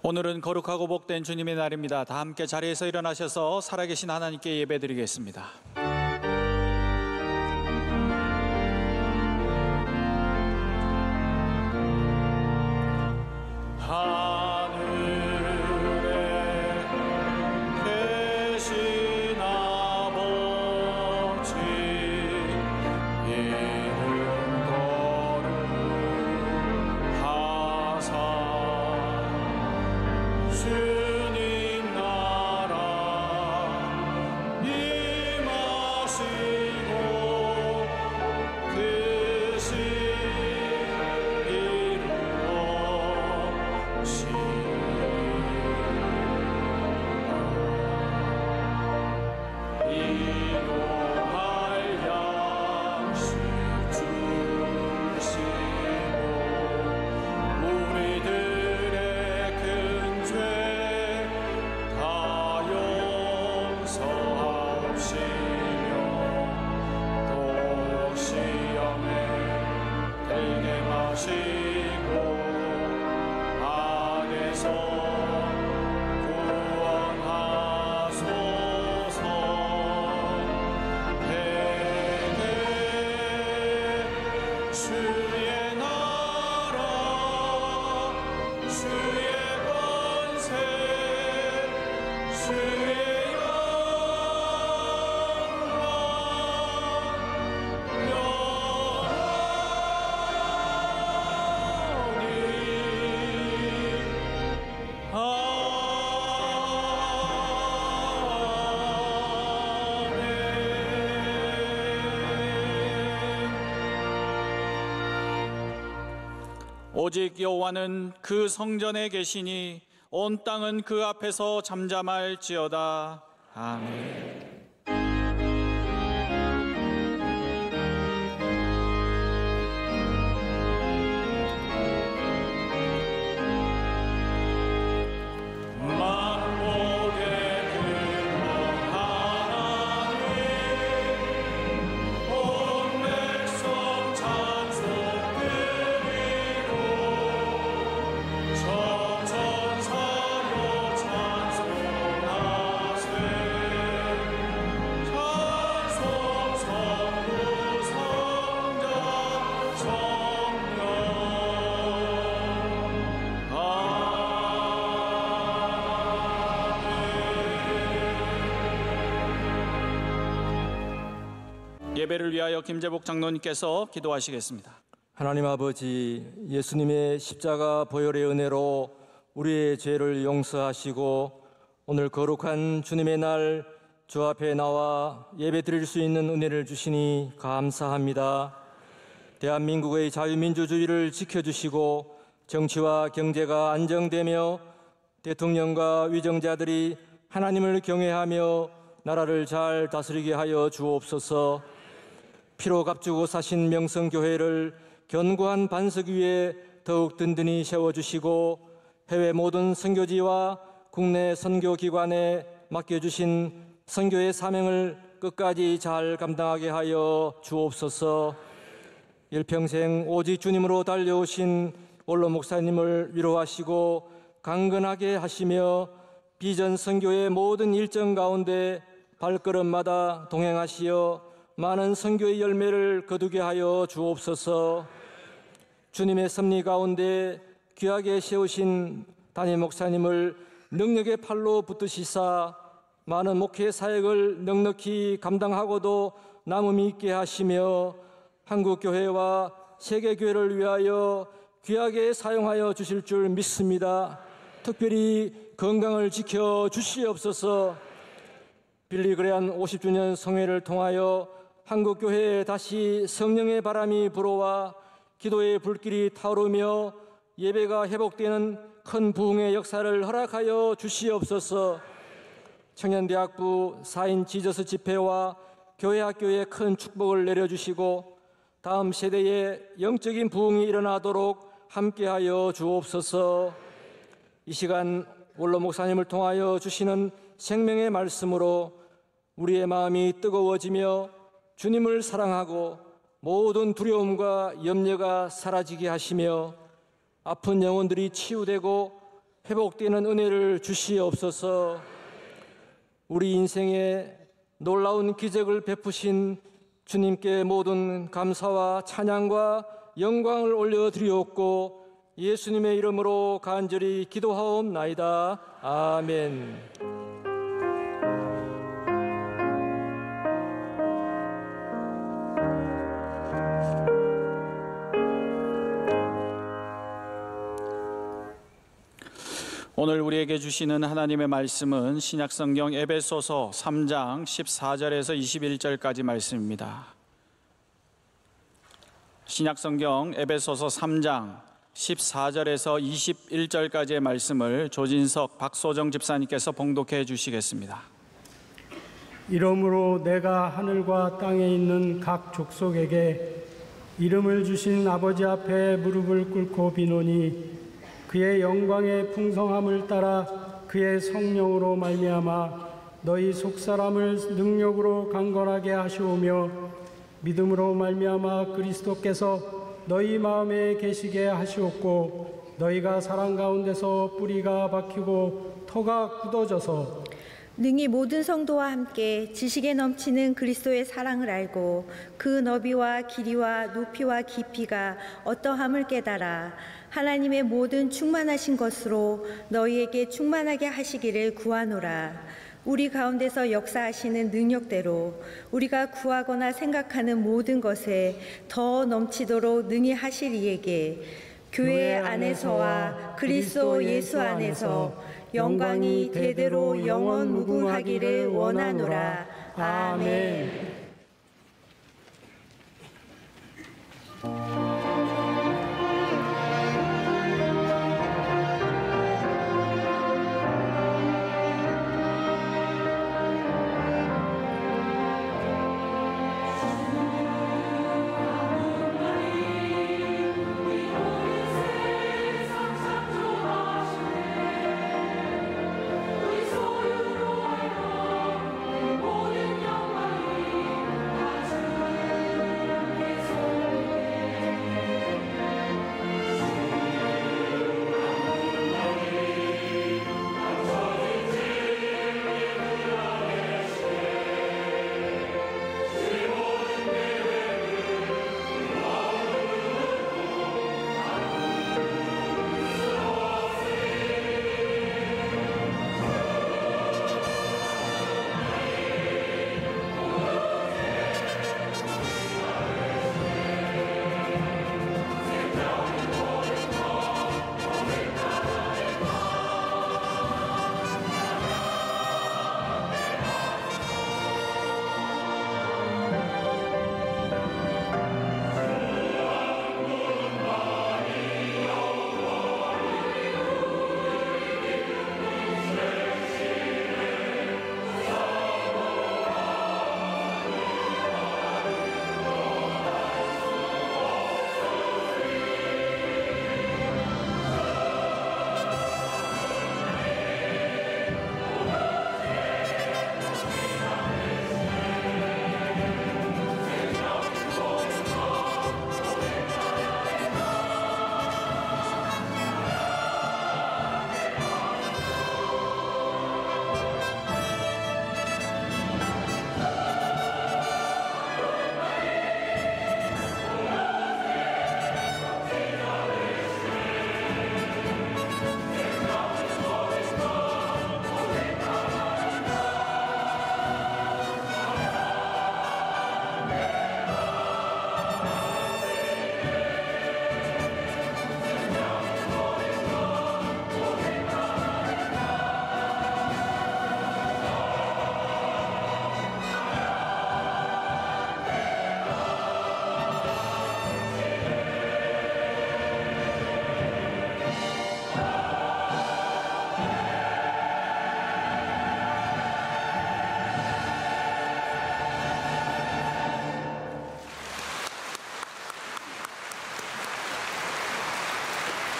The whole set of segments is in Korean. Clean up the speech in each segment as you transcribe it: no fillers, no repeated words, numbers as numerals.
오늘은 거룩하고 복된 주님의 날입니다. 다 함께 자리에서 일어나셔서 살아계신 하나님께 예배드리겠습니다. 오직 여호와는 그 성전에 계시니 온 땅은 그 앞에서 잠잠할지어다. 아멘. 예배를 위하여 김재복 장로님께서 기도하시겠습니다. 하나님 아버지, 예수님의 십자가 보혈의 은혜로 우리의 죄를 용서하시고 오늘 거룩한 주님의 날 주 앞에 나와 예배 드릴 수 있는 은혜를 주시니 감사합니다. 대한민국의 자유민주주의를 지켜주시고 정치와 경제가 안정되며 대통령과 위정자들이 하나님을 경외하며 나라를 잘 다스리게 하여 주옵소서. 피로 값주고 사신 명성교회를 견고한 반석 위에 더욱 든든히 세워주시고 해외 모든 선교지와 국내 선교기관에 맡겨주신 선교의 사명을 끝까지 잘 감당하게 하여 주옵소서. 일평생 오직 주님으로 달려오신 원로 목사님을 위로하시고 강건하게 하시며 비전 선교의 모든 일정 가운데 발걸음마다 동행하시어 많은 선교의 열매를 거두게 하여 주옵소서. 주님의 섭리 가운데 귀하게 세우신 담임 목사님을 능력의 팔로 붙드시사 많은 목회 사역을 넉넉히 감당하고도 남음이 있게 하시며 한국교회와 세계교회를 위하여 귀하게 사용하여 주실 줄 믿습니다. 특별히 건강을 지켜 주시옵소서. 빌리그레안 50주년 성회를 통하여 한국교회에 다시 성령의 바람이 불어와 기도의 불길이 타오르며 예배가 회복되는 큰 부흥의 역사를 허락하여 주시옵소서. 청년대학부 4인 지저스 집회와 교회학교에 큰 축복을 내려주시고 다음 세대에 영적인 부흥이 일어나도록 함께하여 주옵소서. 이 시간 원로 목사님을 통하여 주시는 생명의 말씀으로 우리의 마음이 뜨거워지며 주님을 사랑하고 모든 두려움과 염려가 사라지게 하시며 아픈 영혼들이 치유되고 회복되는 은혜를 주시옵소서. 우리 인생에 놀라운 기적을 베푸신 주님께 모든 감사와 찬양과 영광을 올려드리옵고 예수님의 이름으로 간절히 기도하옵나이다. 아멘. 오늘 우리에게 주시는 하나님의 말씀은 신약성경 에베소서 3장 14절에서 21절까지 말씀입니다. 신약성경 에베소서 3장 14절에서 21절까지의 말씀을 조진석 박소정 집사님께서 봉독해 주시겠습니다. 이러므로 내가 하늘과 땅에 있는 각 족속에게 이름을 주신 아버지 앞에 무릎을 꿇고 비노니 그의 영광의 풍성함을 따라 그의 성령으로 말미암아 너희 속사람을 능력으로 강건하게 하시오며 믿음으로 말미암아 그리스도께서 너희 마음에 계시게 하시옵고 너희가 사랑 가운데서 뿌리가 박히고 터가 굳어져서 능히 모든 성도와 함께 지식에 넘치는 그리스도의 사랑을 알고 그 너비와 길이와 높이와 깊이가 어떠함을 깨달아 하나님의 모든 충만하신 것으로 너희에게 충만하게 하시기를 구하노라. 우리 가운데서 역사하시는 능력대로 우리가 구하거나 생각하는 모든 것에 더 넘치도록 능히 하실 이에게 교회 안에서와 그리스도 예수 안에서 영광이 대대로 영원 무궁하기를 원하노라. 아멘.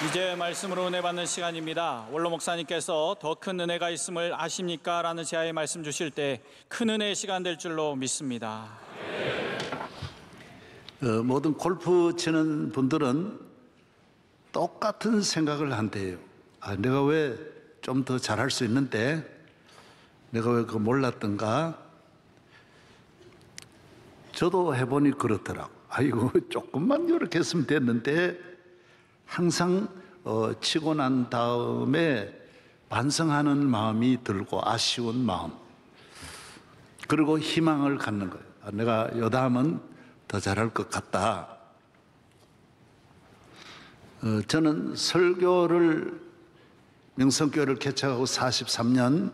이제 말씀으로 은혜 받는 시간입니다. 원로 목사님께서 더 큰 은혜가 있음을 아십니까? 라는 제아의 말씀 주실 때 큰 은혜의 시간 될 줄로 믿습니다. 모든 골프 치는 분들은 똑같은 생각을 한대요. 내가 왜 좀 더 잘할 수 있는데 내가 왜 그거 몰랐던가. 저도 해보니 그렇더라고. 아이고 조금만 이렇게 했으면 됐는데 항상 치고 난 다음에 반성하는 마음이 들고 아쉬운 마음, 그리고 희망을 갖는 거예요. 내가 요 다음은 더 잘할 것 같다. 저는 명성교회를 개척하고 43년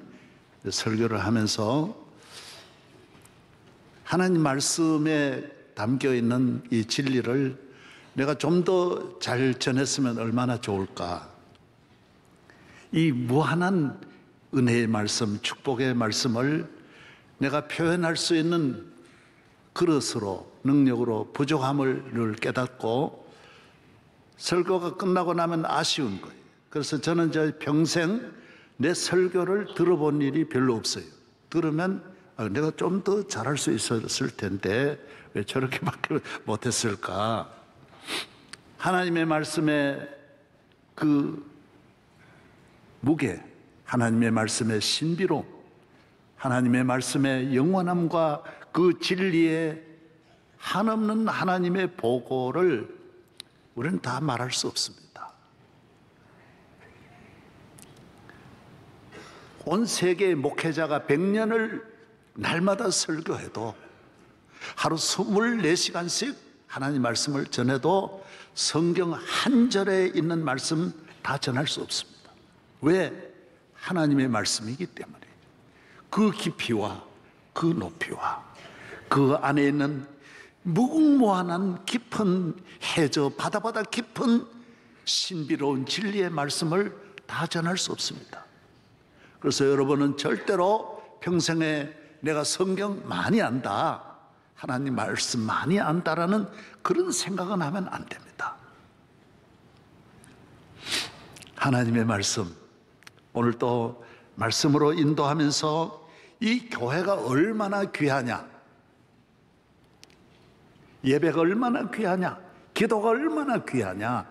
설교를 하면서 하나님 말씀에 담겨 있는 이 진리를 내가 좀 더 잘 전했으면 얼마나 좋을까. 이 무한한 은혜의 말씀, 축복의 말씀을 내가 표현할 수 있는 그릇으로, 능력으로 부족함을 깨닫고 설교가 끝나고 나면 아쉬운 거예요. 그래서 저는 평생 내 설교를 들어본 일이 별로 없어요. 들으면 내가 좀 더 잘할 수 있었을 텐데 왜 저렇게밖에 못했을까. 하나님의 말씀의 그 무게, 하나님의 말씀의 신비로움, 하나님의 말씀의 영원함과 그 진리의 한없는 하나님의 보고를 우리는 다 말할 수 없습니다. 온 세계의 목회자가 100년을 날마다 설교해도 하루 24시간씩 하나님 말씀을 전해도 성경 한 절에 있는 말씀 다 전할 수 없습니다. 왜? 하나님의 말씀이기 때문에. 그 깊이와 그 높이와 그 안에 있는 무궁무한한 깊은 해저 바다보다 깊은 신비로운 진리의 말씀을 다 전할 수 없습니다. 그래서 여러분은 절대로 평생에 내가 성경 많이 안다, 하나님 말씀 많이 안다라는 그런 생각은 하면 안 됩니다. 하나님의 말씀, 오늘 또 말씀으로 인도하면서 이 교회가 얼마나 귀하냐, 예배가 얼마나 귀하냐, 기도가 얼마나 귀하냐,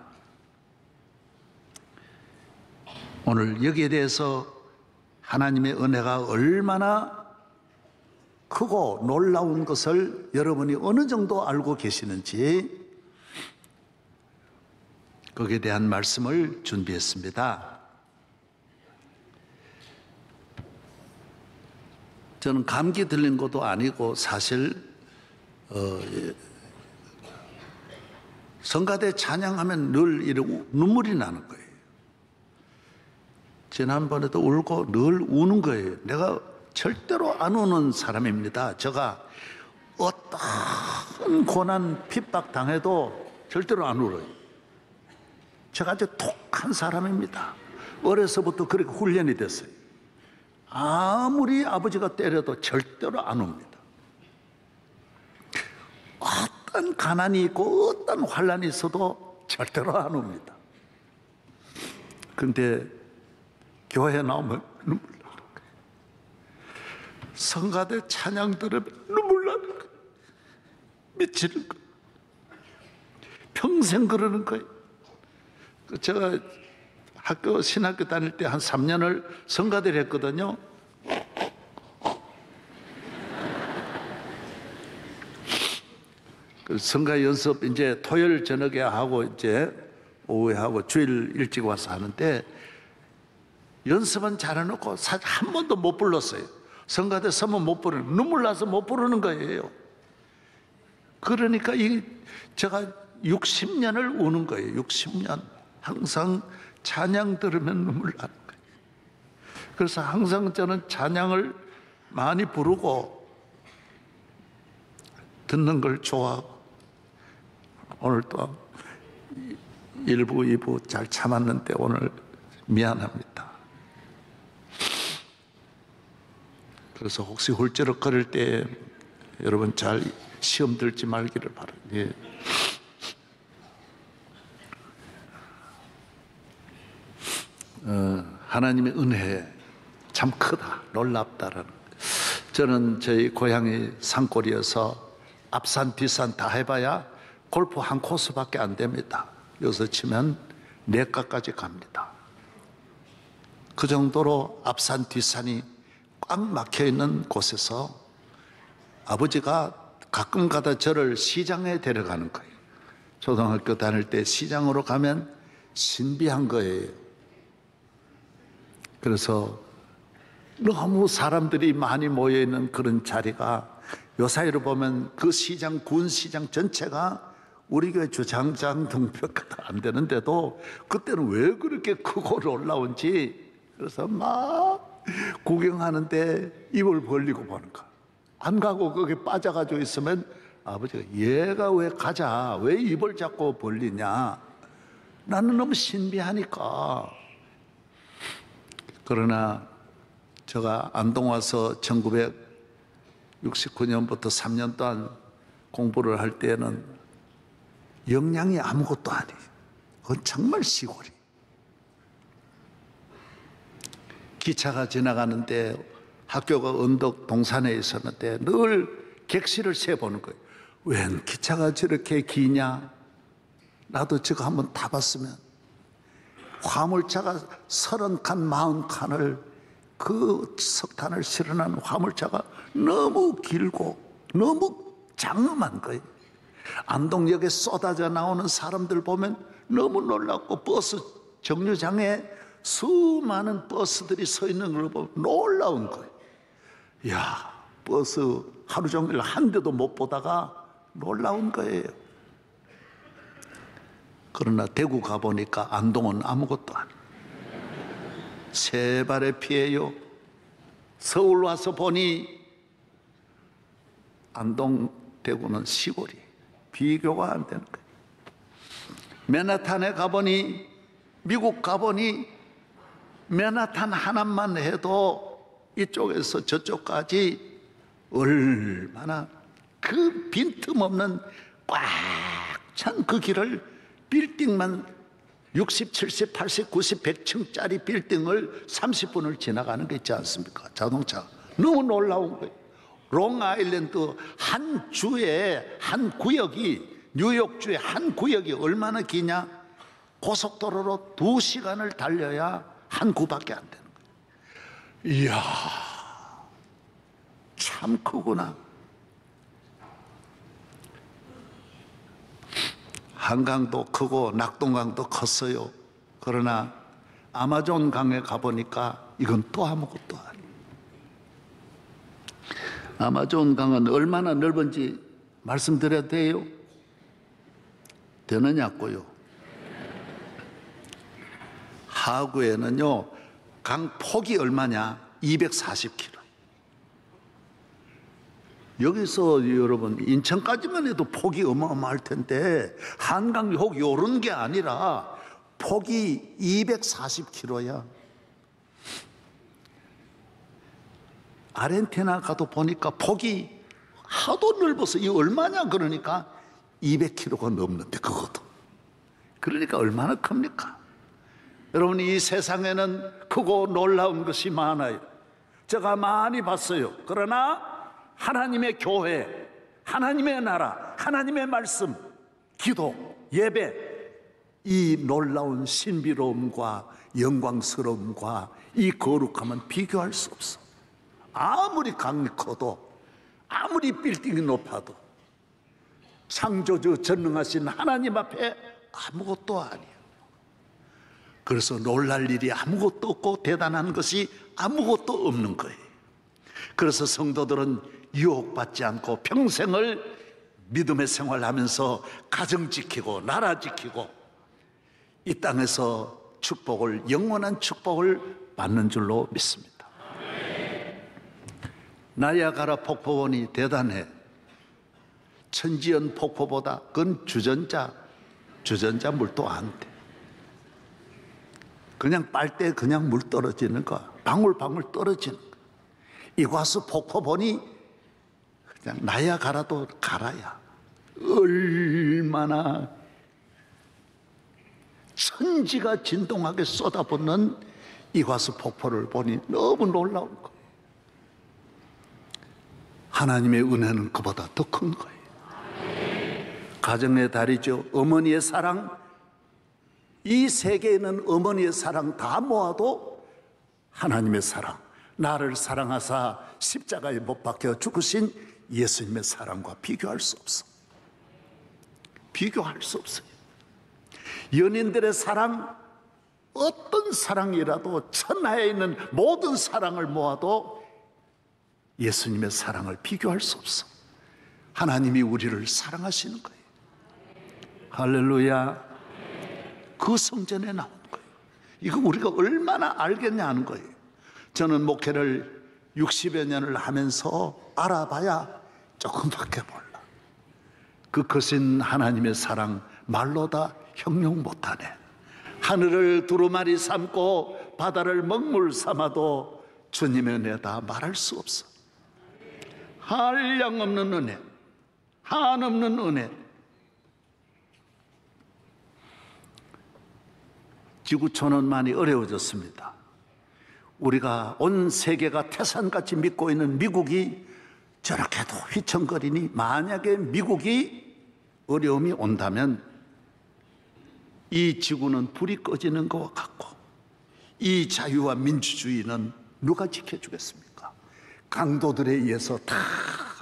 오늘 여기에 대해서 하나님의 은혜가 얼마나 크고 놀라운 것을 여러분이 어느 정도 알고 계시는지 거기에 대한 말씀을 준비했습니다. 저는 감기 들린 것도 아니고 사실 성가대 찬양하면 늘 이렇게 눈물이 나는 거예요. 지난번에도 울고 늘 우는 거예요. 내가 절대로 안 우는 사람입니다. 제가 어떤 고난 핍박 당해도 절대로 안 울어요. 제가 아주 독한 사람입니다. 어려서부터 그렇게 훈련이 됐어요. 아무리 아버지가 때려도 절대로 안 웁니다. 어떤 가난이 있고 어떤 환난이 있어도 절대로 안 웁니다. 그런데 교회에 나오면 눈물 나는 거예요. 성가대 찬양 들으면 눈물 나는 거예요. 미치는 거예요. 평생 그러는 거예요. 제가 신학교 다닐 때 한 3년을 성가대를 했거든요. 그 성가 연습 이제 토요일 저녁에 하고 이제 오후에 하고 주일 일찍 와서 하는데 연습은 잘해놓고 사실 한 번도 못 불렀어요. 성가대 서면 못 부르는, 눈물 나서 못 부르는 거예요. 그러니까 제가 60년을 우는 거예요. 60년. 항상 찬양 들으면 눈물 나는 거예요. 그래서 항상 저는 찬양을 많이 부르고 듣는 걸 좋아하고, 오늘 또 1부, 2부 잘 참았는데 오늘 미안합니다. 그래서 혹시 훌쩍거릴 때 여러분 잘 시험 들지 말기를 바랍니다. 예. 하나님의 은혜 참 크다, 놀랍다라는. 저는 저희 고향이 산골이어서 앞산 뒷산 다 해봐야 골프 한 코스밖에 안 됩니다. 여기서 치면 내과까지 갑니다. 그 정도로 앞산 뒷산이 꽉 막혀 있는 곳에서 아버지가 가끔 가다 저를 시장에 데려가는 거예요. 초등학교 다닐 때 시장으로 가면 신비한 거예요. 그래서 너무 사람들이 많이 모여 있는 그런 자리가 요 사이로 보면 그 시장, 군시장 전체가 우리 교회 주장장 등뼈가 안 되는데도 그때는 왜 그렇게 크고 놀라운지, 그래서 막 구경하는데 입을 벌리고 보는 거야. 안 가고 거기 빠져가지고 있으면 아버지가 얘가 왜 가자, 왜 입을 자꾸 벌리냐, 나는 너무 신비하니까. 그러나 제가 안동 와서 1969년부터 3년 동안 공부를 할 때는 영양이 아무것도 아니에요. 그건 정말 시골이. 기차가 지나가는데 학교가 언덕 동산에 있었는데 늘 객실을 세보는 거예요. 웬 기차가 저렇게 기냐? 나도 저거 한번 타봤으면. 화물차가 30칸, 40칸을 그 석탄을 실어난 화물차가 너무 길고 너무 장엄한 거예요. 안동역에 쏟아져 나오는 사람들 보면 너무 놀랍고, 버스 정류장에 수많은 버스들이 서 있는 걸 보면 놀라운 거예요. 이야, 버스 하루 종일 한 대도 못 보다가 놀라운 거예요. 그러나 대구 가보니까 안동은 아무것도 아니에요. 세 발의 피해요. 서울 와서 보니 안동, 대구는 시골이 비교가 안 되는 거예요. 맨하탄에 가보니, 미국 가보니 맨하탄 하나만 해도 이쪽에서 저쪽까지 얼마나 그 빈틈없는 꽉 찬 그 길을 빌딩만 60, 70, 80, 90, 100층짜리 빌딩을 30분을 지나가는 게 있지 않습니까? 자동차. 너무 놀라운 거예요. 롱아일랜드 한 주에 한 구역이, 뉴욕주의 한 구역이 얼마나 기냐? 고속도로로 2시간을 달려야 한 구밖에 안 되는 거예요. 이야, 참 크구나. 한강도 크고 낙동강도 컸어요. 그러나 아마존 강에 가보니까 이건 또 아무것도 아니에요. 아마존 강은 얼마나 넓은지 말씀드려도 돼요? 되느냐고요? 하구에는요, 강 폭이 얼마냐? 240km. 여기서 여러분 인천까지만 해도 폭이 어마어마할 텐데 한강이 혹 요런 게 아니라 폭이 240km야. 아르헨티나 가도 보니까 폭이 하도 넓어서 이 얼마냐 그러니까 200km가 넘는데 그것도. 그러니까 얼마나 큽니까? 여러분, 이 세상에는 크고 놀라운 것이 많아요. 제가 많이 봤어요. 그러나 하나님의 교회, 하나님의 나라, 하나님의 말씀, 기도, 예배, 이 놀라운 신비로움과 영광스러움과 이 거룩함은 비교할 수 없어. 아무리 강이 커도, 아무리 빌딩이 높아도 창조주 전능하신 하나님 앞에 아무것도 아니에요. 그래서 놀랄 일이 아무것도 없고 대단한 것이 아무것도 없는 거예요. 그래서 성도들은 유혹받지 않고 평생을 믿음의 생활하면서 가정 지키고 나라 지키고 이 땅에서 축복을, 영원한 축복을 받는 줄로 믿습니다. 나이아가라 폭포원이 대단해. 천지연 폭포보다 그건 주전자 물도 안 돼. 그냥 빨대 그냥 물 떨어지는 거, 방울방울 떨어지는 거. 이과수 폭포 보니 그냥 나이아가라도 가라야. 얼마나 천지가 진동하게 쏟아붓는 이과수 폭포를 보니 너무 놀라운 거예요. 하나님의 은혜는 그보다 더 큰 거예요. 가정의 달이죠. 어머니의 사랑, 이 세계에 있는 어머니의 사랑 다 모아도 하나님의 사랑, 나를 사랑하사 십자가에 못 박혀 죽으신 예수님의 사랑과 비교할 수 없어. 비교할 수 없어요. 연인들의 사랑, 어떤 사랑이라도 천하에 있는 모든 사랑을 모아도 예수님의 사랑을 비교할 수 없어. 하나님이 우리를 사랑하시는 거예요. 할렐루야. 그 성전에 나온 거예요. 이거 우리가 얼마나 알겠냐 하는 거예요. 저는 목회를 60여 년을 하면서 알아봐야 조금밖에 몰라. 그 크신 하나님의 사랑 말로 다 형용 못하네. 하늘을 두루마리 삼고 바다를 먹물 삼아도 주님의 은혜다 말할 수 없어. 한량 없는 은혜, 한없는 은혜. 지구촌은 많이 어려워졌습니다. 우리가 온 세계가 태산같이 믿고 있는 미국이 저렇게도 휘청거리니, 만약에 미국이 어려움이 온다면 이 지구는 불이 꺼지는 것과 같고, 이 자유와 민주주의는 누가 지켜주겠습니까? 강도들에 의해서 다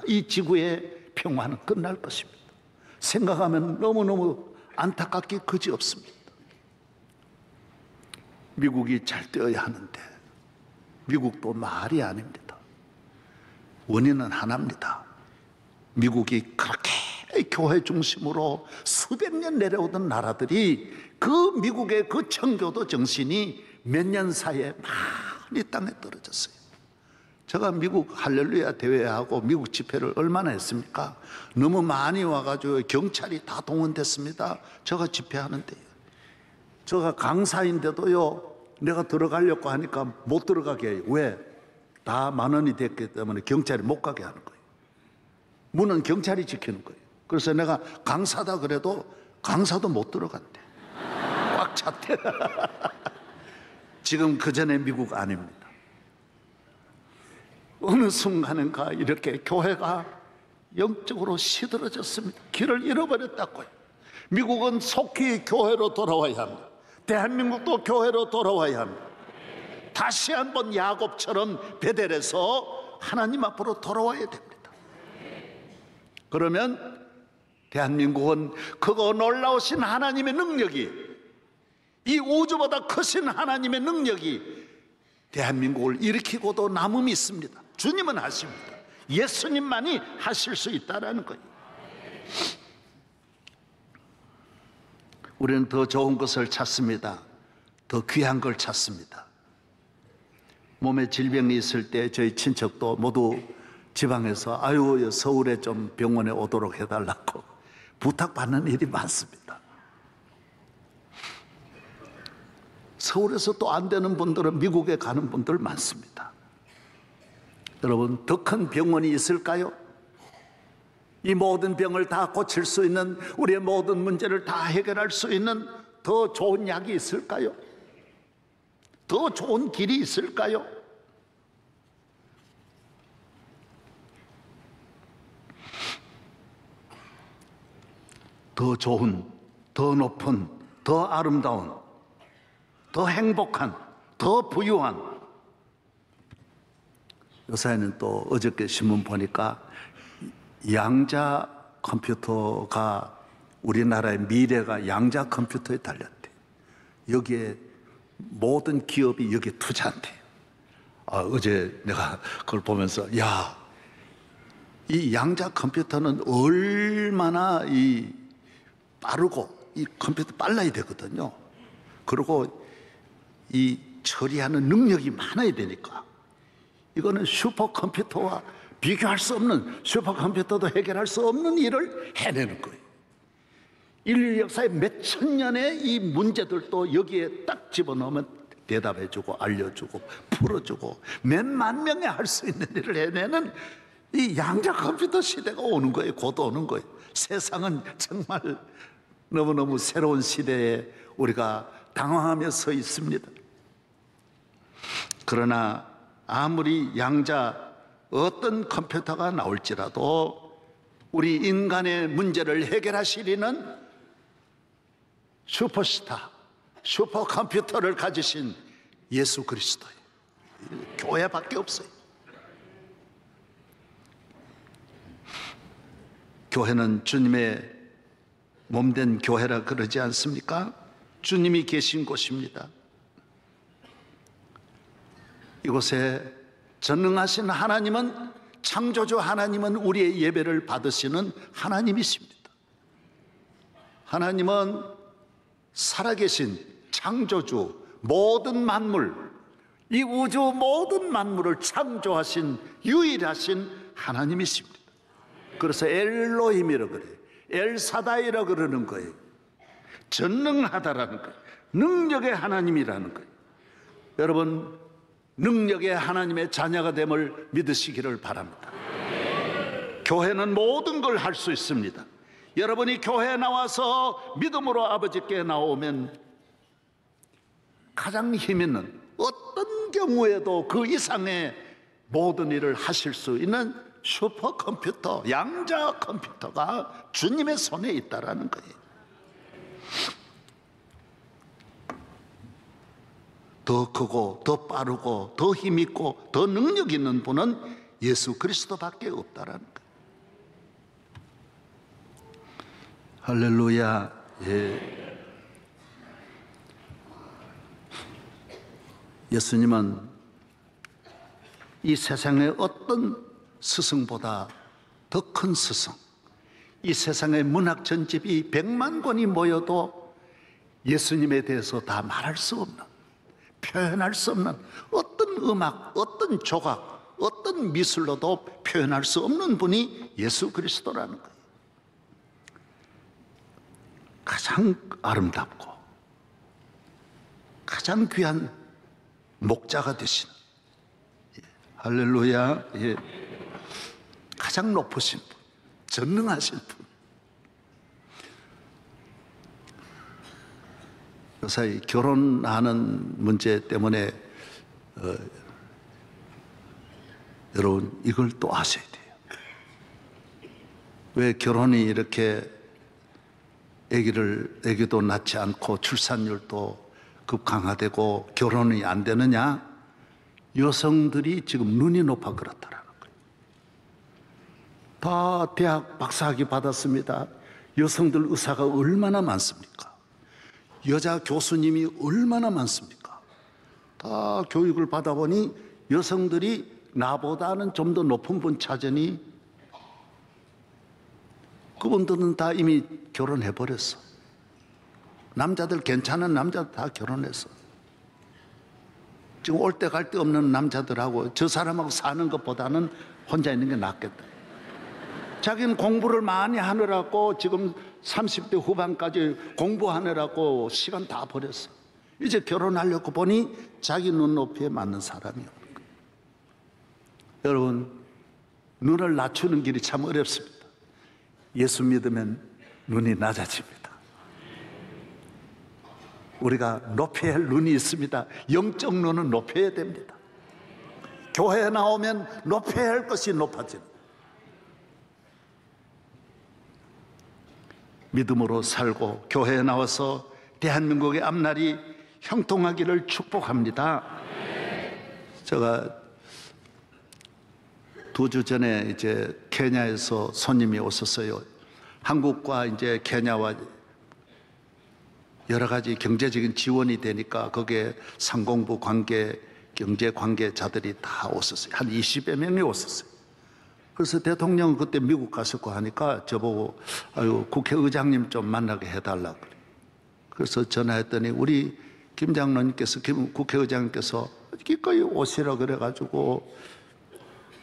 이 지구의 평화는 끝날 것입니다. 생각하면 너무너무 안타깝기 그지없습니다. 미국이 잘 되어야 하는데 미국도 말이 아닙니다. 원인은 하나입니다. 미국이 그렇게 교회 중심으로 수백 년 내려오던 나라들이 그 미국의 그 청교도 정신이 몇 년 사이에 많이 땅에 떨어졌어요. 제가 미국 할렐루야 대회하고 미국 집회를 얼마나 했습니까? 너무 많이 와가지고 경찰이 다 동원됐습니다. 제가 집회하는데요. 제가 강사인데도요, 내가 들어가려고 하니까 못 들어가게 해요. 왜? 다 만원이 됐기 때문에 경찰이 못 가게 하는 거예요. 문은 경찰이 지키는 거예요. 그래서 내가 강사다 그래도 강사도 못 들어간대. 꽉 찼대. 지금 그전에 미국 아닙니다. 어느 순간인가 이렇게 교회가 영적으로 시들어졌습니다. 길을 잃어버렸다고요. 미국은 속히 교회로 돌아와야 합니다. 대한민국도 교회로 돌아와야 합니다. 다시 한번 야곱처럼 베델에서 하나님 앞으로 돌아와야 됩니다. 그러면 대한민국은 그거 놀라우신 하나님의 능력이, 이 우주보다 크신 하나님의 능력이 대한민국을 일으키고도 남음이 있습니다. 주님은 하십니다. 예수님만이 하실 수 있다는 거예요. 우리는 더 좋은 것을 찾습니다. 더 귀한 걸 찾습니다. 몸에 질병이 있을 때 저희 친척도 모두 지방에서 아유 서울에 좀 병원에 오도록 해달라고 부탁받는 일이 많습니다. 서울에서 또 안 되는 분들은 미국에 가는 분들 많습니다. 여러분, 더 큰 병원이 있을까요? 이 모든 병을 다 고칠 수 있는, 우리의 모든 문제를 다 해결할 수 있는 더 좋은 약이 있을까요? 더 좋은 길이 있을까요? 더 좋은, 더 높은, 더 아름다운, 더 행복한, 더 부유한. 요새는 또 어저께 신문 보니까 양자 컴퓨터가, 우리나라의 미래가 양자 컴퓨터에 달렸대. 여기에 모든 기업이 여기에 투자한대요. 어제 내가 그걸 보면서 이 양자 컴퓨터는 얼마나 이 빠르고, 이 컴퓨터 빨라야 되거든요. 그리고 이 처리하는 능력이 많아야 되니까 이거는 슈퍼컴퓨터와 비교할 수 없는, 슈퍼컴퓨터도 해결할 수 없는 일을 해내는 거예요. 인류 역사의 몇천 년의 이 문제들도 여기에 딱 집어넣으면 대답해주고 알려주고 풀어주고 몇만 명이 할 수 있는 일을 해내는 이 양자 컴퓨터 시대가 오는 거예요. 곧 오는 거예요. 세상은 정말 너무너무 새로운 시대에 우리가 당황하며 서 있습니다. 그러나 아무리 양자 어떤 컴퓨터가 나올지라도 우리 인간의 문제를 해결하실 이는 슈퍼스타, 슈퍼컴퓨터를 가지신 예수 그리스도예요. 교회밖에 없어요. 교회는 주님의 몸된 교회라 그러지 않습니까? 주님이 계신 곳입니다. 이곳에 전능하신 하나님은, 창조주 하나님은 우리의 예배를 받으시는 하나님이십니다. 하나님은 살아계신 창조주, 모든 만물, 이 우주 모든 만물을 창조하신 유일하신 하나님이십니다. 그래서 엘로힘이라고 그래요. 엘사다이라고 그러는 거예요. 전능하다라는 거예요. 능력의 하나님이라는 거예요. 여러분, 능력의 하나님의 자녀가 됨을 믿으시기를 바랍니다. 교회는 모든 걸 할 수 있습니다. 여러분이 교회에 나와서 믿음으로 아버지께 나오면 가장 힘 있는, 어떤 경우에도 그 이상의 모든 일을 하실 수 있는 슈퍼컴퓨터, 양자 컴퓨터가 주님의 손에 있다라는 거예요. 더 크고 더 빠르고 더 힘있고 더 능력 있는 분은 예수 그리스도밖에 없다라는 거예요. 할렐루야. 예. 예수님은 이 세상의 어떤 스승보다 더 큰 스승, 이 세상의 문학 전집이 100만 권이 모여도 예수님에 대해서 다 말할 수 없는, 표현할 수 없는, 어떤 음악, 어떤 조각, 어떤 미술로도 표현할 수 없는 분이 예수 그리스도라는 거예요. 가장 아름답고 가장 귀한 목자가 되시는, 할렐루야. 예. 가장 높으신 분, 전능하신 분. 요새 결혼하는 문제 때문에 여러분 이걸 또 아셔야 돼요. 왜 결혼이 이렇게 아기도 낳지 않고 출산율도 급강화되고 결혼이 안 되느냐? 여성들이 지금 눈이 높아 그렇다라는 거예요. 다 대학 박사학위 받았습니다. 여성들 의사가 얼마나 많습니까? 여자 교수님이 얼마나 많습니까? 다 교육을 받아보니 여성들이 나보다는 좀 더 높은 분 찾으니 그분들은 다 이미 결혼해버렸어. 남자들, 괜찮은 남자들 다 결혼했어. 지금 올 때 갈 데 없는 남자들하고 저 사람하고 사는 것보다는 혼자 있는 게 낫겠다. 자기는 공부를 많이 하느라고 지금 30대 후반까지 공부하느라고 시간 다 버렸어. 이제 결혼하려고 보니 자기 눈높이에 맞는 사람이 없는 거예요. 여러분, 눈을 낮추는 길이 참 어렵습니다. 예수 믿으면 눈이 낮아집니다. 우리가 높여야 할 눈이 있습니다. 영적 눈은 높여야 됩니다. 교회에 나오면 높여야 할 것이 높아집니다. 믿음으로 살고 교회에 나와서 대한민국의 앞날이 형통하기를 축복합니다. 제가 2주 전에 이제 케냐에서 손님이 오셨어요. 한국과 이제 케냐와 여러 가지 경제적인 지원이 되니까 거기에 상공부 관계, 경제 관계자들이 다 오셨어요. 한 20여 명이 오셨어요. 그래서 대통령은 그때 미국 갔었고 하니까 저보고 아유, 국회의장님 좀 만나게 해달라고 그래요. 그래서 전화했더니 우리 김 장로님께서, 국회의장님께서 기꺼이 오시라 그래가지고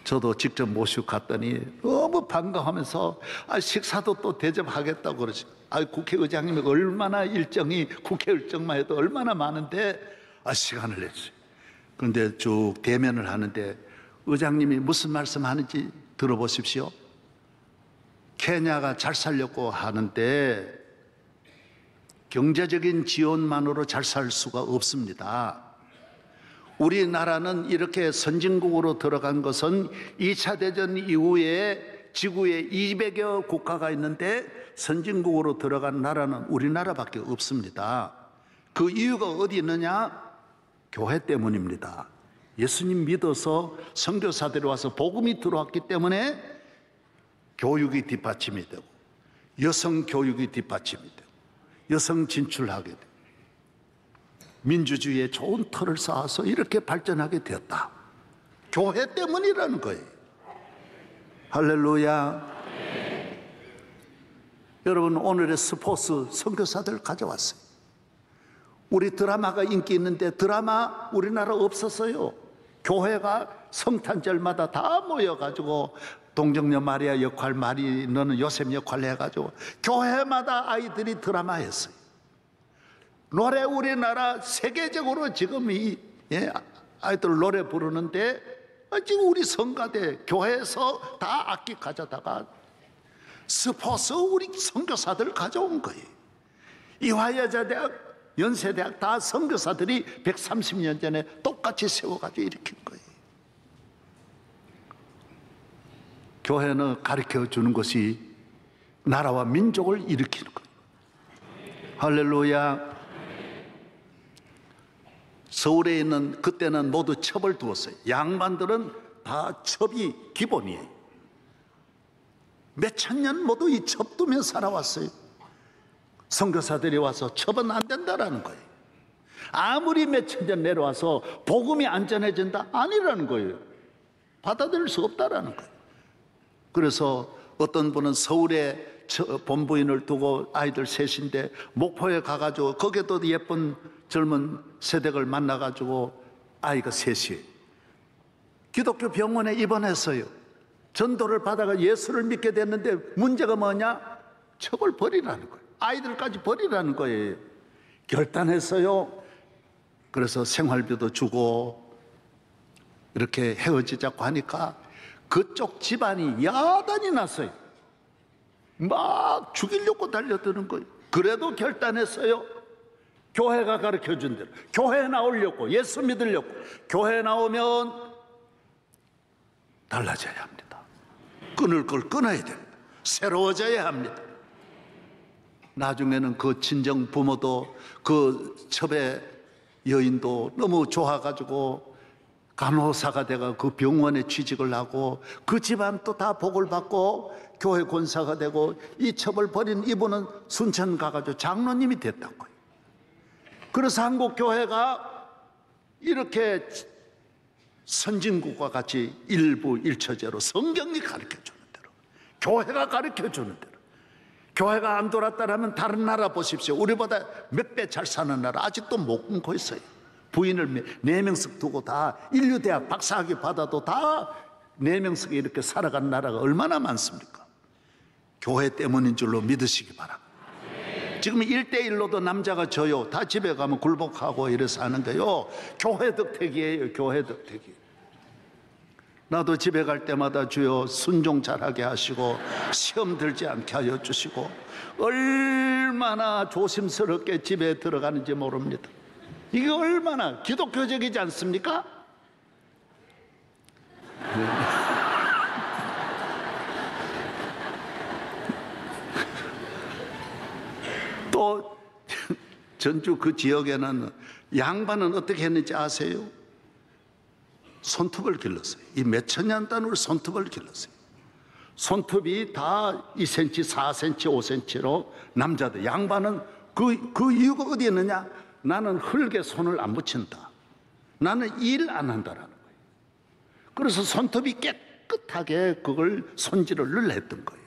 저도 직접 모시고 갔더니 너무 반가워하면서 식사도 또 대접하겠다고 그러지. 국회의장님이 얼마나 일정이, 국회 일정만 해도 얼마나 많은데 시간을 냈어요. 그런데 쭉 대면을 하는데 의장님이 무슨 말씀하는지 들어보십시오. 케냐가 잘 살려고 하는데 경제적인 지원만으로 잘 살 수가 없습니다. 우리나라는 이렇게 선진국으로 들어간 것은 2차 대전 이후에 지구에 200여 국가가 있는데 선진국으로 들어간 나라는 우리나라밖에 없습니다. 그 이유가 어디 있느냐? 교회 때문입니다. 예수님 믿어서 선교사들이 와서 복음이 들어왔기 때문에 교육이 뒷받침이 되고, 여성 교육이 뒷받침이 되고, 여성 진출하게 되고, 민주주의의 좋은 틀을 쌓아서 이렇게 발전하게 되었다. 교회 때문이라는 거예요. 할렐루야. 여러분, 오늘의 스포츠 선교사들 가져왔어요. 우리 드라마가 인기 있는데 드라마 우리나라 없었어요. 교회가 성탄절마다 다 모여가지고 동정녀 마리아 역할, 너는 요셉 역할 해가지고 교회마다 아이들이 드라마 했어요. 노래 우리나라 세계적으로 지금 아이들 노래 부르는데 지금 우리 성가대 교회에서 다 악기 가져다가 스포츠 우리 선교사들 가져온 거예요. 이화여자대학, 연세대학 다 선교사들이 130년 전에 똑같이 세워가지고 일으킨 거예요. 교회는 가르쳐 주는 것이 나라와 민족을 일으키는 거예요. 할렐루야. 서울에 있는, 그때는 모두 첩을 두었어요. 양반들은 다 첩이 기본이에요. 몇천 년 모두 이 첩 두며 살아왔어요. 선교사들이 와서 첩은 안 된다라는 거예요. 아무리 몇천 년 내려와서 복음이 안전해진다? 아니라는 거예요. 받아들일 수 없다라는 거예요. 그래서 어떤 분은 서울에 본부인을 두고 아이들 셋인데 목포에 가가지고 거기에도 예쁜 젊은 세댁을 만나가지고 아이가 셋이에요. 기독교 병원에 입원했어요. 전도를 받아가 예수를 믿게 됐는데 문제가 뭐냐? 첩을 버리라는 거예요. 아이들까지 버리라는 거예요. 결단했어요. 그래서 생활비도 주고 이렇게 헤어지자고 하니까 그쪽 집안이 야단이 났어요. 막 죽이려고 달려드는 거예요. 그래도 결단했어요. 교회가 가르쳐준 대로 교회에 나오려고, 예수 믿으려고. 교회에 나오면 달라져야 합니다. 끊을 걸 끊어야 됩니다. 새로워져야 합니다. 나중에는 그 친정 부모도 그 첩의 여인도 너무 좋아가지고 간호사가 돼가 그 병원에 취직을 하고 그 집안 또 다 복을 받고 교회 권사가 되고 이 첩을 버린 이분은 순천 가가지고 장로님이 됐다고요. 그래서 한국 교회가 이렇게 선진국과 같이 일부 일처제로 성경이 가르쳐주는 대로, 교회가 가르쳐주는 대로, 교회가 안 돌았다라면 다른 나라 보십시오. 우리보다 몇 배 잘 사는 나라 아직도 못 끊고 있어요. 부인을 4명씩 두고 다 인류대학 박사학위 받아도 다 4명씩 이렇게 살아간 나라가 얼마나 많습니까? 교회 때문인 줄로 믿으시기 바랍니다. 지금 1대1로도 남자가 져요. 다 집에 가면 굴복하고 이래서 하는데요, 교회 덕택이에요. 교회 덕택이. 나도 집에 갈 때마다 주여 순종 잘하게 하시고 시험 들지 않게 하여 주시고, 얼마나 조심스럽게 집에 들어가는지 모릅니다. 이게 얼마나 기독교적이지 않습니까? 또 전주 그 지역에는 양반은 어떻게 했는지 아세요? 손톱을 길렀어요. 이 몇천 년 단위로 손톱을 길렀어요. 손톱이 다 2cm, 4cm, 5cm로 남자들. 양반은 그 이유가 어디 있느냐? 나는 흙에 손을 안 붙인다. 나는 일 안 한다라는 거예요. 그래서 손톱이 깨끗하게 그걸 손질을 늘 했던 거예요.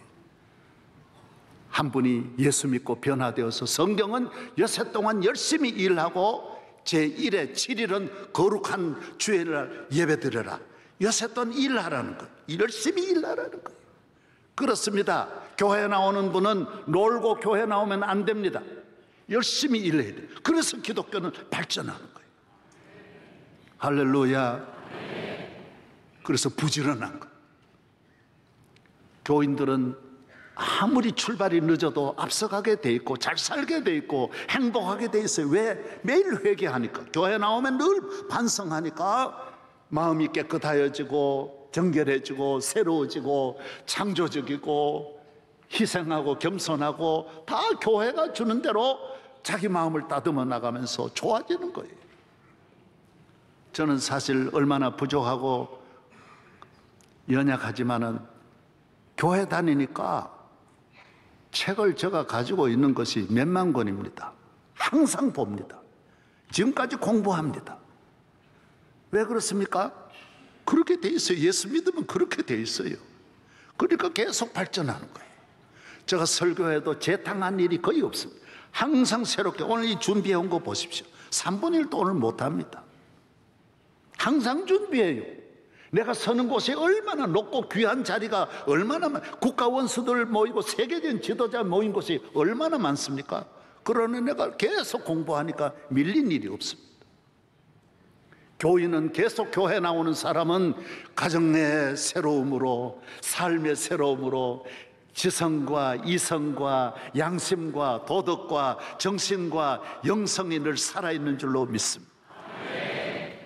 한 분이 예수 믿고 변화되어서 성경은 여세 동안 열심히 일하고 제1회 7일은 거룩한 주일날 예배드려라. 여세 동안 일하라는 거예요. 열심히 일하라는 거예요. 그렇습니다. 교회 나오는 분은 놀고 교회 나오면 안 됩니다. 열심히 일해야 돼요. 그래서 기독교는 발전하는 거예요. 할렐루야. 그래서 부지런한 거예요. 교인들은 아무리 출발이 늦어도 앞서가게 돼 있고 잘 살게 돼 있고 행복하게 돼 있어요. 왜? 매일 회개하니까. 교회 나오면 늘 반성하니까 마음이 깨끗해지고 정결해지고 새로워지고 창조적이고 희생하고 겸손하고 다 교회가 주는 대로 자기 마음을 다듬어 나가면서 좋아지는 거예요. 저는 사실 얼마나 부족하고 연약하지만은 교회 다니니까 책을 제가 가지고 있는 것이 몇만 권입니다. 항상 봅니다. 지금까지 공부합니다. 왜 그렇습니까? 그렇게 돼 있어요. 예수 믿으면 그렇게 돼 있어요. 그러니까 계속 발전하는 거예요. 제가 설교해도 재탕한 일이 거의 없습니다. 항상 새롭게, 오늘 이 준비해온 거 보십시오. 3분의 1도 오늘 못합니다. 항상 준비해요. 내가 서는 곳이 얼마나 높고 귀한 자리가 얼마나 국가 원수들 모이고 세계적인 지도자 모인 곳이 얼마나 많습니까? 그러나 내가 계속 공부하니까 밀린 일이 없습니다. 교인은 계속 교회 나오는 사람은 가정 내 새로움으로, 삶의 새로움으로 지성과 이성과 양심과 도덕과 정신과 영성이 늘 살아있는 줄로 믿습니다.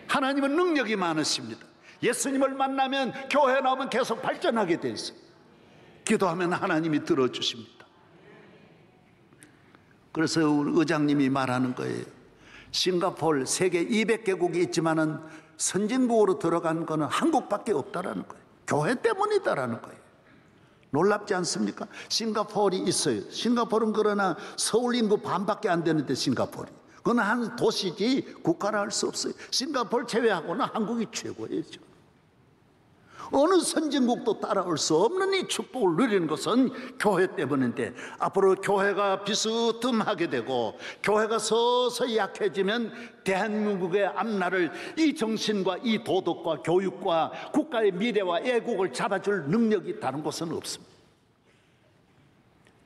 하나님은 능력이 많으십니다. 예수님을 만나면 교회 나오면 계속 발전하게 돼 있어요. 기도하면 하나님이 들어주십니다. 그래서 우리 의장님이 말하는 거예요. 싱가포르 세계 200개국이 있지만은 선진국으로 들어간 거는 한국밖에 없다라는 거예요. 교회 때문이다라는 거예요. 놀랍지 않습니까? 싱가포르이 있어요. 싱가포르는 그러나 서울 인구 반밖에 안 되는데 싱가포르이. 그건 한 도시지 국가라 할 수 없어요. 싱가포르 제외하고는 한국이 최고예요. 어느 선진국도 따라올 수 없는 이 축복을 누리는 것은 교회 때문인데, 앞으로 교회가 비스듬하게 되고 교회가 서서히 약해지면 대한민국의 앞날을 이 정신과 이 도덕과 교육과 국가의 미래와 애국을 잡아줄 능력이 다른 곳은 없습니다.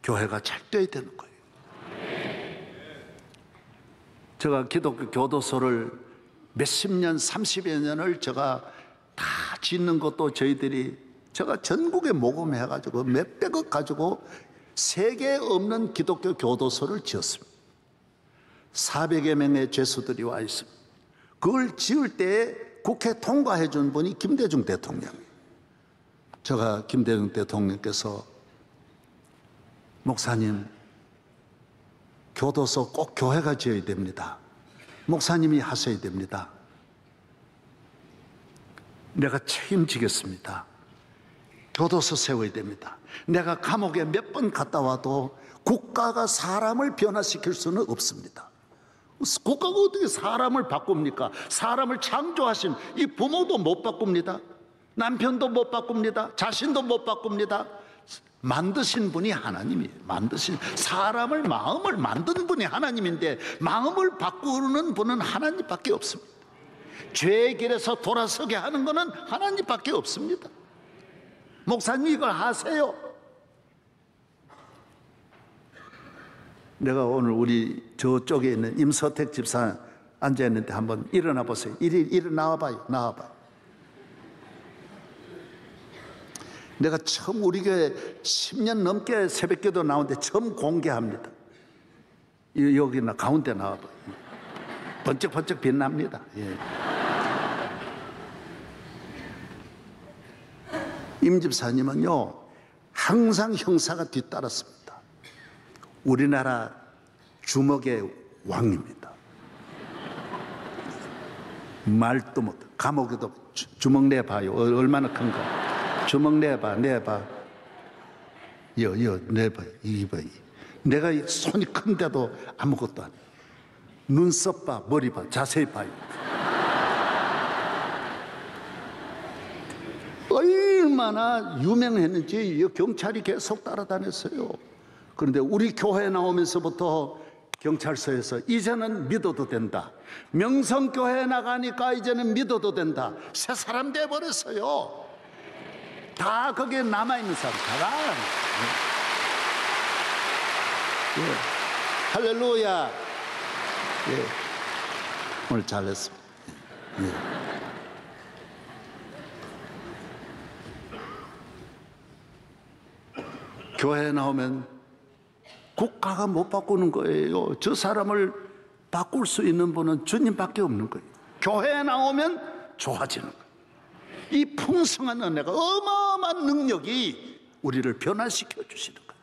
교회가 잘 돼야 되는 거예요. 제가 기독교 교도소를 몇십 년, 30여 년을 제가 다 짓는 것도 제가 전국에 모금해가지고 몇백억 가지고 세계에 없는 기독교 교도소를 지었습니다. 400여 명의 죄수들이 와 있습니다. 그걸 지을 때 국회 통과해 준 분이 김대중 대통령이에요. 제가 김대중 대통령께서 목사님, 교도소 꼭 교회가 지어야 됩니다. 목사님이 하셔야 됩니다. 내가 책임지겠습니다. 교도소 세워야 됩니다. 내가 감옥에 몇 번 갔다 와도 국가가 사람을 변화시킬 수는 없습니다. 국가가 어떻게 사람을 바꿉니까? 사람을 창조하신 이 부모도 못 바꿉니다. 남편도 못 바꿉니다. 자신도 못 바꿉니다. 만드신 분이 하나님이에요. 사람을, 마음을 만든 분이 하나님인데 마음을 바꾸는 분은 하나님밖에 없습니다. 죄의 길에서 돌아서게 하는 것은 하나님밖에 없습니다. 목사님 이걸 하세요. 내가 오늘 우리 저쪽에 있는 임서택 집사 앉아있는데 한번 일어나 보세요. 일어나와 봐요. 나와봐요. 내가 처음 우리 교회 10년 넘게 새벽기도 나오는데 처음 공개합니다. 여기 가운데 나와봐요. 번쩍번쩍 빛납니다. 예. 임 집사님은요 항상 형사가 뒤따랐습니다. 우리나라 주먹의 왕입니다. 말도 못, 감옥에도 주먹 내봐요. 얼마나 큰가. 주먹 내봐. 내봐요. 이봐. 내가 손이 큰데도 아무것도 안 해. 눈썹 봐, 머리 봐, 자세히 봐요. 얼마나 유명했는지 경찰이 계속 따라다녔어요. 그런데 우리 교회 나오면서부터 경찰서에서 이제는 믿어도 된다. 명성교회 나가니까 이제는 믿어도 된다. 새 사람 돼버렸어요. 다 거기에 남아있는 사람 다. 예. 할렐루야. 예. 오늘 잘했습니다. 예. 교회에 나오면 국가가 못 바꾸는 거예요. 저 사람을 바꿀 수 있는 분은 주님밖에 없는 거예요. 교회에 나오면 좋아지는 거예요. 이 풍성한 은혜가, 어마어마한 능력이 우리를 변화시켜 주시는 거예요.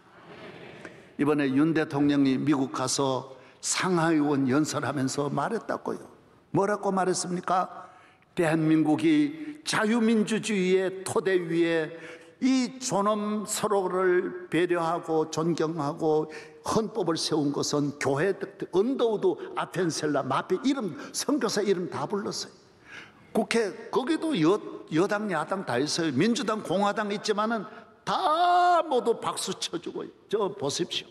이번에 윤 대통령이 미국 가서 상하이원 연설하면서 말했다고요. 뭐라고 말했습니까? 대한민국이 자유민주주의의 토대 위에 이 존엄 서로를 배려하고 존경하고 헌법을 세운 것은 교회 언더우드 아펜셀라 마페 이름 선교사 이름 다 불렀어요. 국회 거기도 여당 야당 다 있어요. 민주당 공화당 있지만은 다 모두 박수 쳐주고 저 보십시오.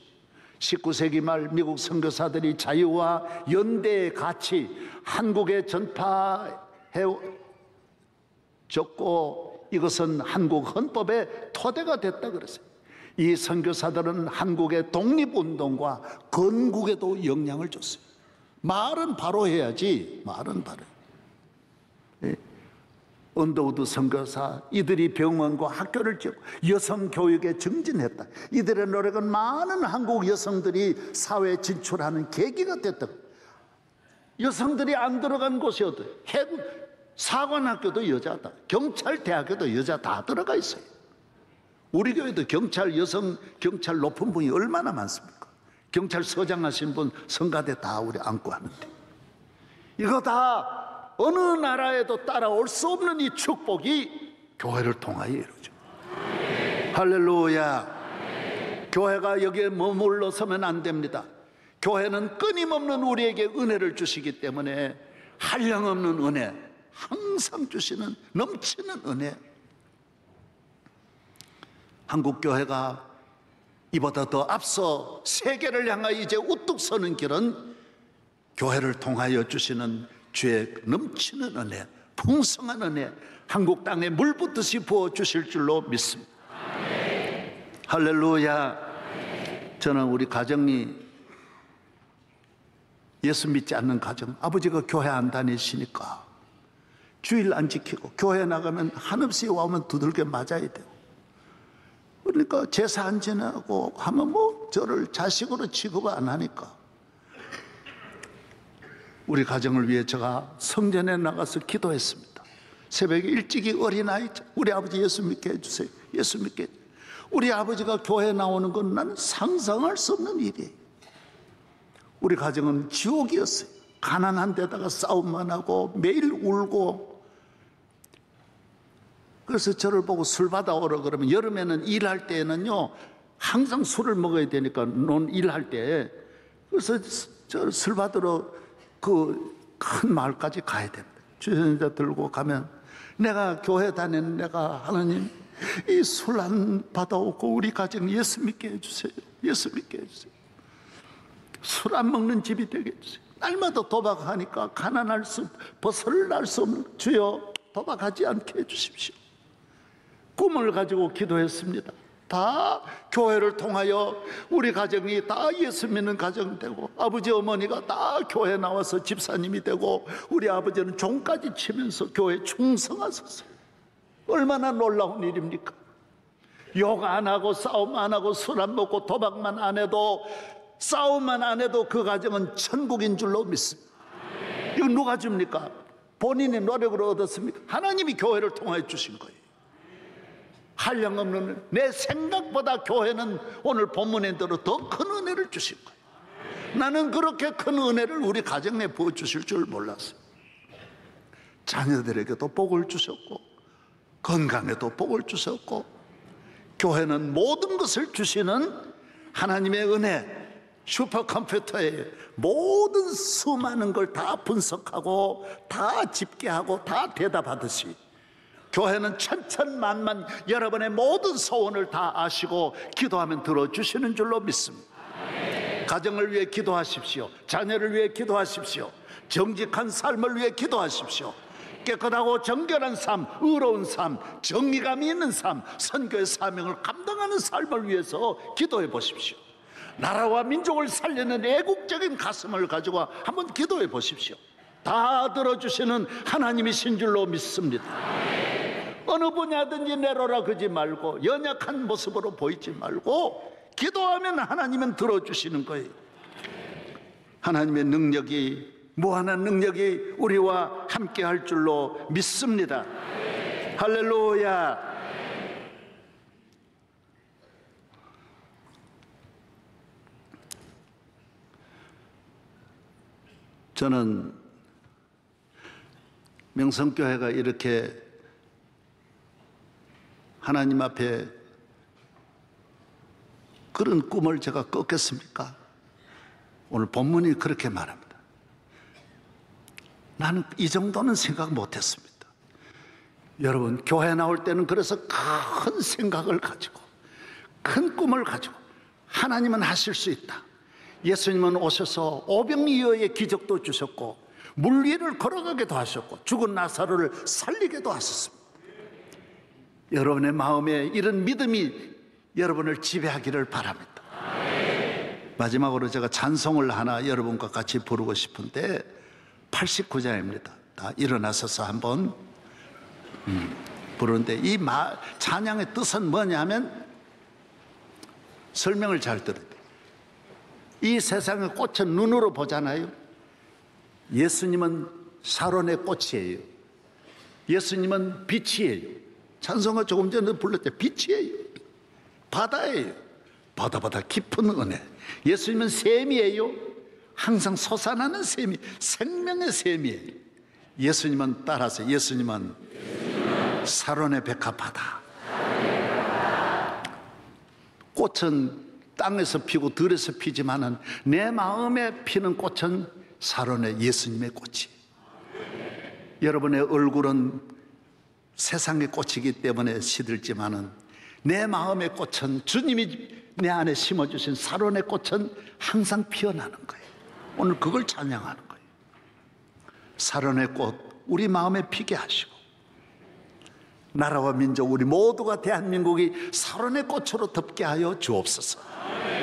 19세기 말 미국 선교사들이 자유와 연대의 가치 한국에 전파해 줬고 이것은 한국 헌법의 토대가 됐다 그랬어요. 이 선교사들은 한국의 독립운동과 건국에도 영향을 줬어요. 말은 바로 해야지. 말은 바로. 언더우드 선교사 이들이 병원과 학교를 지었고 여성 교육에 증진했다. 이들의 노력은 많은 한국 여성들이 사회에 진출하는 계기가 됐다. 여성들이 안 들어간 곳이 어디? 해군 사관학교도 여자다. 경찰대학교도 여자 다 들어가 있어요. 우리 교회도 경찰 여성 경찰 높은 분이 얼마나 많습니까? 경찰서장 하신 분 성가대 다 우리 안고 하는데 이거 다 어느 나라에도 따라올 수 없는 이 축복이 교회를 통하여 이루어져. 할렐루야. 교회가 여기에 머물러서면 안 됩니다. 교회는 끊임없는 우리에게 은혜를 주시기 때문에 한량없는 은혜, 항상 주시는 넘치는 은혜. 한국교회가 이보다 더 앞서 세계를 향하여 이제 우뚝 서는 길은 교회를 통하여 주시는 주의 넘치는 은혜, 풍성한 은혜, 한국 땅에 물 붓듯이 부어주실 줄로 믿습니다. 할렐루야. 저는 우리 가정이 예수 믿지 않는 가정, 아버지가 교회 안 다니시니까 주일 안 지키고 교회 나가면 한없이 와오면 두들겨 맞아야 돼요. 그러니까 제사 안 지내고 하면 뭐 저를 자식으로 취급 안 하니까 우리 가정을 위해 제가 성전에 나가서 기도했습니다. 새벽에 일찍이 어린아이 우리 아버지 예수 믿게 해주세요. 예수 믿게 해주세요. 우리 아버지가 교회 나오는 건 나는 상상할 수 없는 일이에요. 우리 가정은 지옥이었어요. 가난한 데다가 싸움만 하고 매일 울고. 그래서 저를 보고 술 받아오라 그러면 여름에는 일할 때에는요 항상 술을 먹어야 되니까 일할 때 그래서 저 술 받으러 그 큰 마을까지 가야 됩니다. 주전자 들고 가면 내가 교회 다니는 내가 하나님 이 술 안 받아오고 우리 가정 예수 믿게 해주세요. 예수 믿게 해주세요. 술 안 먹는 집이 되게 해주세요. 날마다 도박하니까 가난할 수 벗을 날 수 없는 주여 도박하지 않게 해주십시오. 꿈을 가지고 기도했습니다. 다 교회를 통하여 우리 가정이 다 예수 믿는 가정 되고 아버지 어머니가 다 교회 나와서 집사님이 되고 우리 아버지는 종까지 치면서 교회 충성하셨어요. 얼마나 놀라운 일입니까? 욕 안 하고 싸움 안 하고 술 안 먹고 도박만 안 해도 싸움만 안 해도 그 가정은 천국인 줄로 믿습니다. 이거 누가 줍니까? 본인의 노력으로 얻었습니까? 하나님이 교회를 통하여 주신 거예요. 한량없는 내 생각보다 교회는 오늘 본문에 들어 더 큰 은혜를 주신 거예요. 나는 그렇게 큰 은혜를 우리 가정에 부어주실 줄 몰랐어요. 자녀들에게도 복을 주셨고 건강에도 복을 주셨고 교회는 모든 것을 주시는 하나님의 은혜, 슈퍼컴퓨터에 모든 수많은 걸 다 분석하고 다 집계하고 다 대답하듯이 교회는 천천만만 여러분의 모든 소원을 다 아시고 기도하면 들어주시는 줄로 믿습니다. 가정을 위해 기도하십시오. 자녀를 위해 기도하십시오. 정직한 삶을 위해 기도하십시오. 깨끗하고 정결한 삶, 의로운 삶, 정의감이 있는 삶, 선교의 사명을 감당하는 삶을 위해서 기도해 보십시오. 나라와 민족을 살리는 애국적인 가슴을 가지고 한번 기도해 보십시오. 다 들어주시는 하나님이신 줄로 믿습니다. 어느 분야든지 내로라 그러지 말고 연약한 모습으로 보이지 말고 기도하면 하나님은 들어주시는 거예요. 하나님의 능력이 무한한 능력이 우리와 함께 할 줄로 믿습니다. 할렐루야. 저는 명성교회가 이렇게 하나님 앞에 그런 꿈을 제가 꿨겠습니까? 오늘 본문이 그렇게 말합니다. 나는 이 정도는 생각 못했습니다. 여러분, 교회 나올 때는 그래서 큰 생각을 가지고, 큰 꿈을 가지고 하나님은 하실 수 있다. 예수님은 오셔서 오병이어의 기적도 주셨고 물 위를 걸어가게도 하셨고 죽은 나사로를 살리게도 하셨습니다. 여러분의 마음에 이런 믿음이 여러분을 지배하기를 바랍니다. 마지막으로 제가 찬송을 하나 여러분과 같이 부르고 싶은데 89장입니다. 다 일어나셔서 한번 부르는데 이 찬양의 뜻은 뭐냐면 설명을 잘 들어야 돼요. 이 세상의 꽃은 눈으로 보잖아요. 예수님은 사론의 꽃이에요. 예수님은 빛이에요. 찬송가 조금 전에 불렀대. 빛이에요. 바다예요. 바다보다 깊은 은혜. 예수님은 샘이에요. 항상 솟아나는 샘이, 생명의 샘이에요. 예수님은 따라서 예수님은 사론의 백합바다. 꽃은 땅에서 피고 들에서 피지만은 내 마음에 피는 꽃은 사론의 예수님의 꽃이. 여러분의 얼굴은 세상의 꽃이기 때문에 시들지만은 내 마음의 꽃은 주님이 내 안에 심어주신 사론의 꽃은 항상 피어나는 거예요. 오늘 그걸 찬양하는 거예요. 사론의 꽃 우리 마음에 피게 하시고 나라와 민족 우리 모두가 대한민국이 사론의 꽃으로 덮게 하여 주옵소서.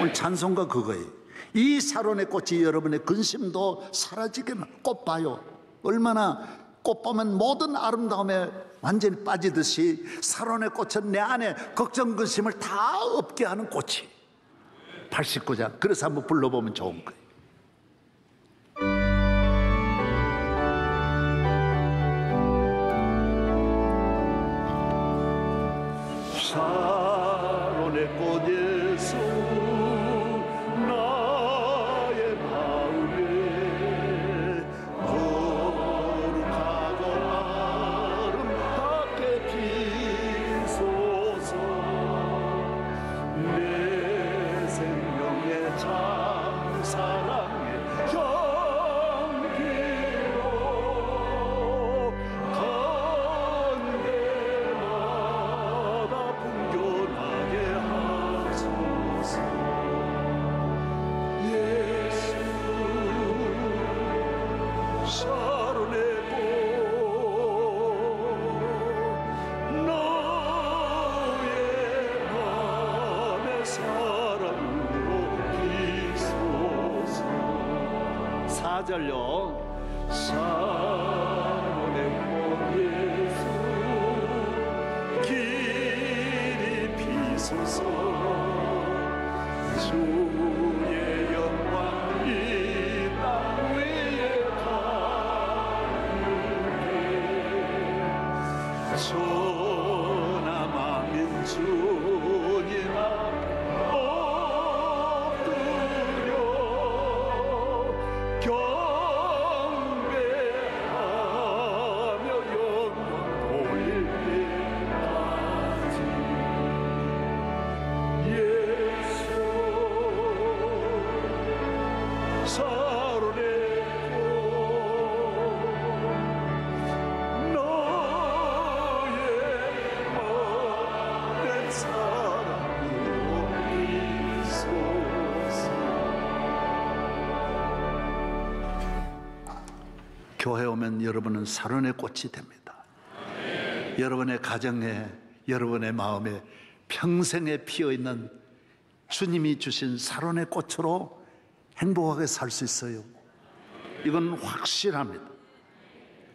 오늘 찬송가 그거예요. 이 사론의 꽃이 여러분의 근심도 사라지게. 꽃 봐요. 얼마나 꽃 보면 모든 아름다움에 완전히 빠지듯이 사론의 꽃은 내 안에 걱정 근심을 다 없게 하는 꽃이 89장. 그래서 한번 불러보면 좋은 거예요. 사론의 꽃 예수 나의 마음에 거룩하고 아름답게 피소서. 내 생명의 참 사랑의 향기로 간대마다 풍겨나게 하소서. 예수 사론의 꽃 나의 맘의 사랑으로 비소서. 4절요. 사론의 꽃 예수 길이 비소서. 주의 영광 이 땅 위에 가는데 전하 만민 주님 앞 엎드려 경배하며 영광 돌릴 때까지. 예수 사론의 꽃 나의 맘의 사랑으로 비소서. 교회 오면 여러분은 사론의 꽃이 됩니다. 여러분의 가정에, 여러분의 마음에 평생에 피어있는 주님이 주신 사론의 꽃으로 행복하게 살 수 있어요. 이건 확실합니다.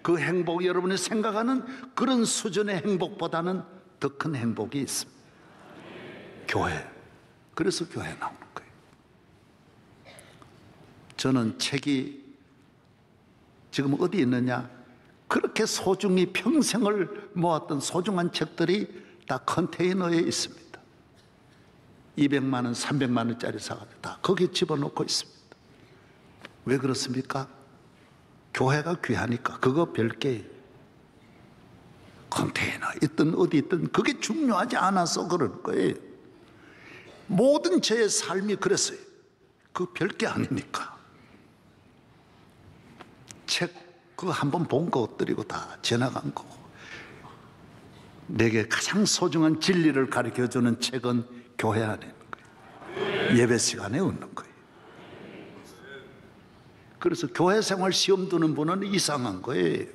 그 행복, 여러분이 생각하는 그런 수준의 행복보다는 더 큰 행복이 있습니다. 교회. 그래서 교회 나오는 거예요. 저는 책이 지금 어디 있느냐? 그렇게 소중히 평생을 모았던 소중한 책들이 다 컨테이너에 있습니다. 200만 원, 300만 원짜리 사가지고 다 거기에 집어넣고 있습니다. 왜 그렇습니까? 교회가 귀하니까. 그거 별개예요. 컨테이너 있든 어디 있든 그게 중요하지 않아서 그럴 거예요. 모든 제 삶이 그랬어요. 그 별게 아니니까. 책 그거 한번 본 것들이고 다 지나간 거고, 내게 가장 소중한 진리를 가르쳐주는 책은 교회 안에 있는 거예요. 예배 시간에 있는 거예요. 그래서 교회 생활 시험 두는 분은 이상한 거예요.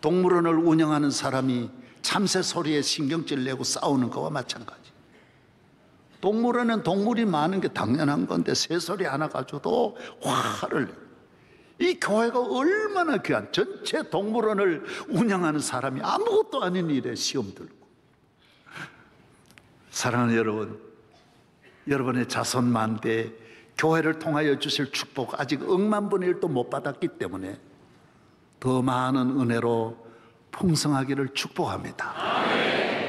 동물원을 운영하는 사람이 참새 소리에 신경질 내고 싸우는 거와 마찬가지. 동물원은 동물이 많은 게 당연한 건데 새소리 하나 가지고도 화를 내요. 이 교회가 얼마나 귀한, 전체 동물원을 운영하는 사람이 아무것도 아닌 일에 시험 들고. 사랑하는 여러분, 여러분의 자손 만대 교회를 통하여 주실 축복 아직 억만분의 1도 못 받았기 때문에 더 많은 은혜로 풍성하기를 축복합니다.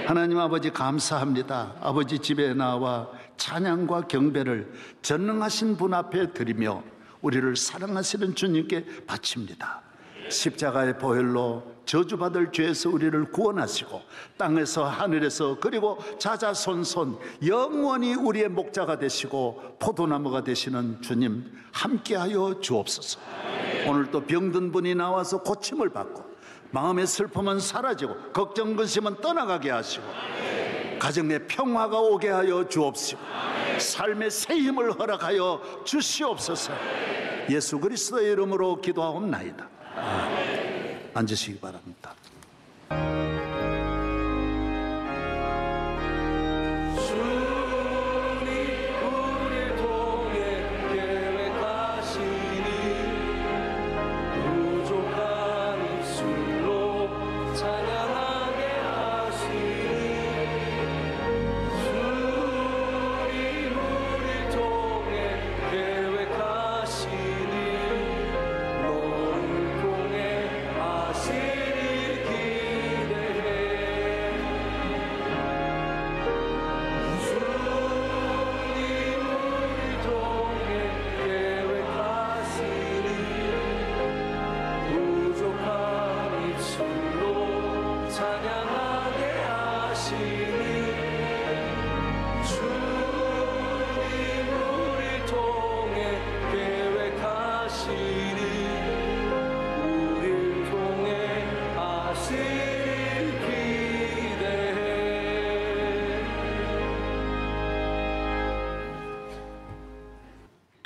하나님 아버지 감사합니다. 아버지 집에 나와 찬양과 경배를 전능하신 분 앞에 드리며 우리를 사랑하시는 주님께 바칩니다. 십자가의 보혈로 저주받을 죄에서 우리를 구원하시고 땅에서 하늘에서 그리고 자자손손 영원히 우리의 목자가 되시고 포도나무가 되시는 주님 함께하여 주옵소서. 오늘 또 병든 분이 나와서 고침을 받고 마음의 슬픔은 사라지고 걱정 근심은 떠나가게 하시고 가정에 평화가 오게 하여 주옵시고 삶의 새 힘을 허락하여 주시옵소서. 예수 그리스도의 이름으로 기도하옵나이다. 앉으시기 바랍니다.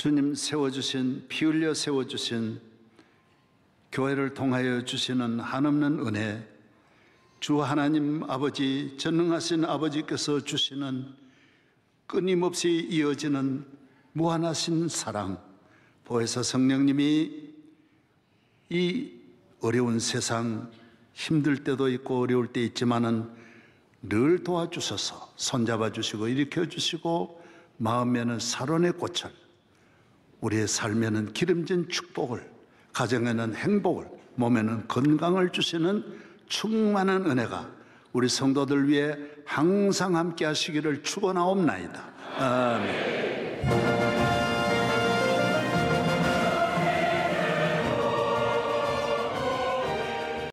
주님 세워주신, 피 흘려 세워주신 교회를 통하여 주시는 한없는 은혜, 주 하나님 아버지, 전능하신 아버지께서 주시는 끊임없이 이어지는 무한하신 사랑, 보혜사 성령님이 이 어려운 세상 힘들 때도 있고 어려울 때 있지만은 늘 도와주셔서 손잡아 주시고 일으켜 주시고 마음에는 살원의 꽃을, 우리의 삶에는 기름진 축복을, 가정에는 행복을, 몸에는 건강을 주시는 충만한 은혜가 우리 성도들 위해 항상 함께 하시기를 축원하옵나이다. 아멘.